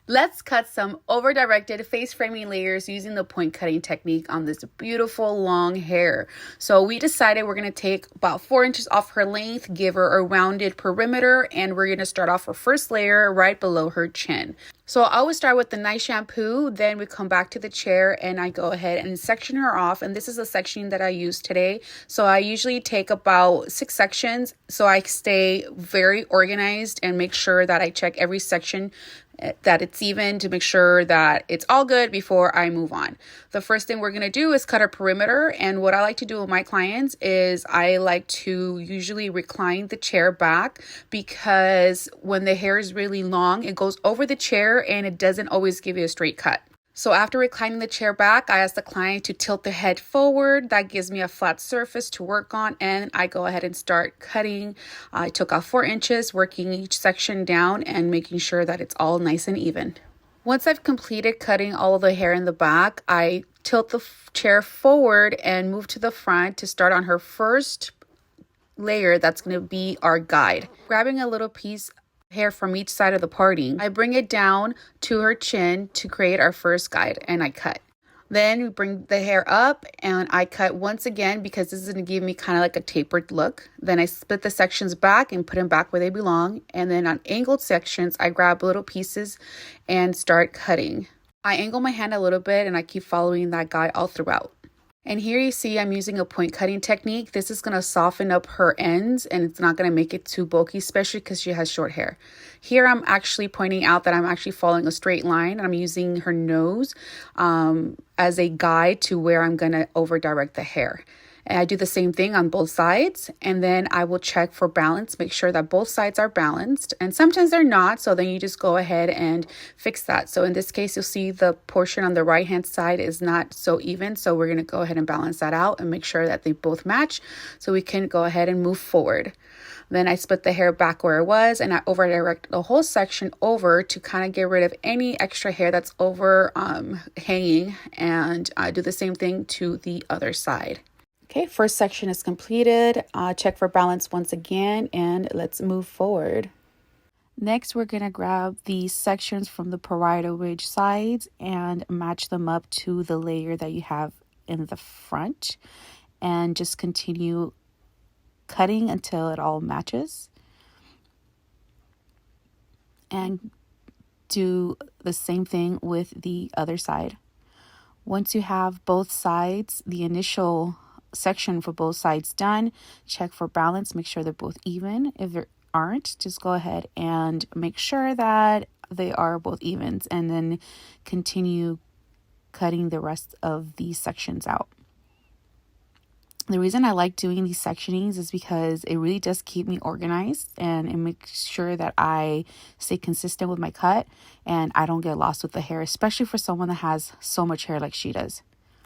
Let's cut some over-directed face framing layers using the point cutting technique on this beautiful long hair. So we decided we're going to take about 4 inches off her length, give her a rounded perimeter, and we're going to start off her first layer right below her chin. So I always start with the nice shampoo, then we come back to the chair and I go ahead and section her off. And this is the sectioning that I use today. So I usually take about 6 sections so I stay very organized and make sure that I check every section that it's even to make sure that it's all good before I move on. The first thing we're going to do is cut a perimeter. And what I like to do with my clients is I like to usually recline the chair back because when the hair is really long, it goes over the chair and it doesn't always give you a straight cut. So after reclining the chair back, I ask the client to tilt the head forward. That gives me a flat surface to work on, and I go ahead and start cutting. I took off 4 inches, working each section down and making sure that it's all nice and even. Once I've completed cutting all of the hair in the back, I tilt the chair forward and move to the front to start on her first layer. That's going to be our guide. Grabbing a little piece hair from each side of the parting, I bring it down to her chin to create our first guide, and I cut. Then we bring the hair up and I cut once again because this is going to give me kind of like a tapered look. Then I split the sections back and put them back where they belong. And then on angled sections, I grab little pieces and start cutting. I angle my hand a little bit and I keep following that guide all throughout. And here you see I'm using a point cutting technique. This is going to soften up her ends and it's not going to make it too bulky, especially because she has short hair. Here I'm actually pointing out that I'm actually following a straight line. I'm using her nose as a guide to where I'm going to over direct the hair. And I do the same thing on both sides, and then I will check for balance, make sure that both sides are balanced. And sometimes they're not, so then you just go ahead and fix that. So in this case, you'll see the portion on the right hand side is not so even, so we're going to go ahead and balance that out and make sure that they both match so we can go ahead and move forward. Then I split the hair back where it was and I over direct the whole section over to kind of get rid of any extra hair that's over hanging, and I do the same thing to the other side. Okay, first section is completed. Check for balance once again, and let's move forward. Next, we're going to grab the sections from the parietal ridge sides and match them up to the layer that you have in the front, and just continue cutting until it all matches. And do the same thing with the other side. Once you have both sides, the initial section for both sides done, check for balance, make sure they're both even. If they aren't, just go ahead and make sure that they are both evens, and then continue cutting the rest of these sections out. The reason I like doing these sectionings is because it really does keep me organized, and it makes sure that I stay consistent with my cut and I don't get lost with the hair, especially for someone that has so much hair like she does.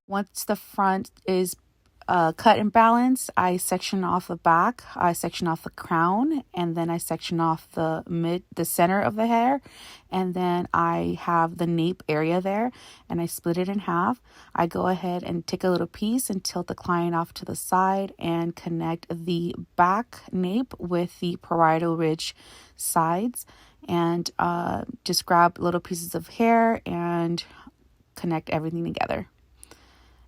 Once the front is cut and balanced, I section off the back, I section off the crown, and then I section off the center of the hair, and then I have the nape area there, and I split it in half. I go ahead and take a little piece and tilt the client off to the side and connect the back nape with the parietal ridge sides, and just grab little pieces of hair and connect everything together.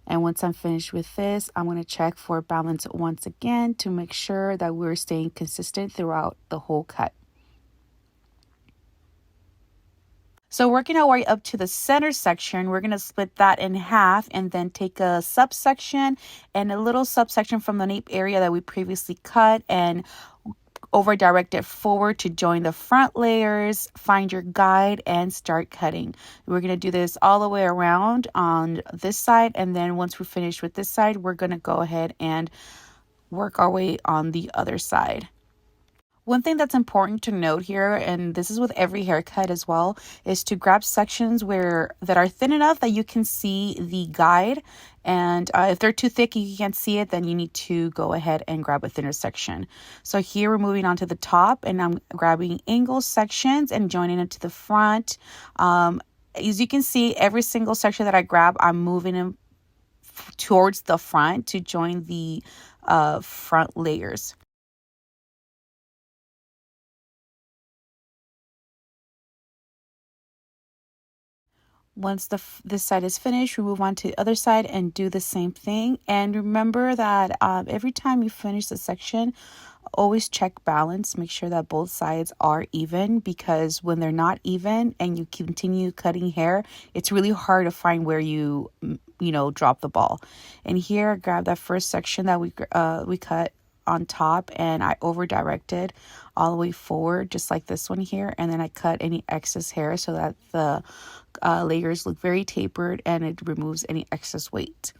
And once I'm finished with this, I'm going to check for balance once again to make sure that we're staying consistent throughout the whole cut. So working our way up to the center section, we're going to split that in half and then take a subsection and a little subsection from the nape area that we previously cut and over direct it forward to join the front layers, find your guide, and start cutting. We're going to do this all the way around on this side, and then once we're finished with this side, we're going to go ahead and work our way on the other side. One thing that's important to note here, and this is with every haircut as well, is to grab sections that are thin enough that you can see the guide. And if they're too thick, you can't see it, then you need to go ahead and grab a thinner section. So here we're moving on to the top, and I'm grabbing angle sections and joining it to the front. As you can see, every single section that I grab, I'm moving them towards the front to join the front layers. Once this side is finished, we move on to the other side and do the same thing. And remember that every time you finish the section, always check balance. Make sure that both sides are even, because when they're not even and you continue cutting hair, it's really hard to find where you drop the ball. And here, grab that first section that we cut on top, and I over directed all the way forward, just like this one here, and then I cut any excess hair so that the layers look very tapered and it removes any excess weight.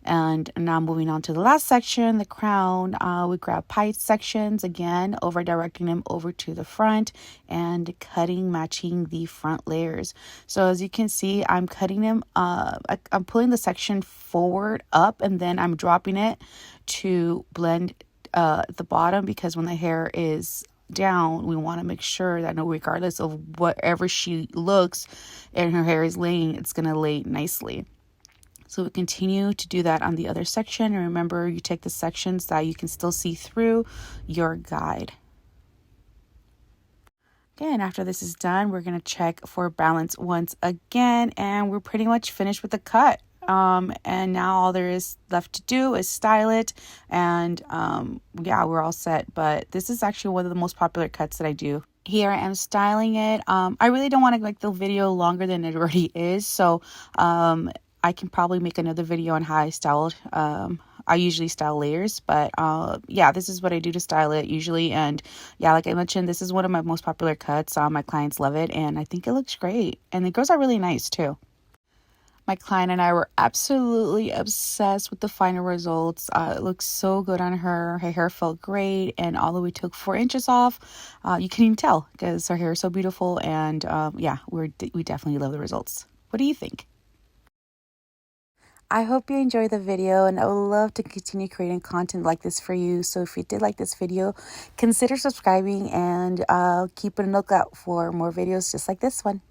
And now moving on to the last section, the crown. We grab pie sections again, over directing them over to the front and cutting matching the front layers. So as you can see, I'm cutting them, I'm pulling the section forward up, and then I'm dropping it to blend the bottom, because when the hair is down, we want to make sure that regardless of whatever she looks and her hair is laying, it's going to lay nicely. So we continue to do that on the other section. And remember, you take the sections that you can still see through your guide. Again, after this is done, we're going to check for balance once again, and we're pretty much finished with the cut. And now all there is left to do is style it, and yeah, we're all set. But this is actually one of the most popular cuts that I do. Here I am styling it. I really don't want to make the video longer than it already is, so I can probably make another video on how I styled. I usually style layers, but yeah, this is what I do to style it usually. And yeah, like I mentioned, this is one of my most popular cuts. My clients love it, and I think it looks great, and the girls are really nice too. My client and I were absolutely obsessed with the final results. It looks so good on her. Her hair felt great, and although we took 4 inches off, you can even tell because her hair is so beautiful. And yeah, we definitely love the results. What do you think? I hope you enjoyed the video, and I would love to continue creating content like this for you. So if you did like this video, consider subscribing and keep a lookout for more videos just like this one.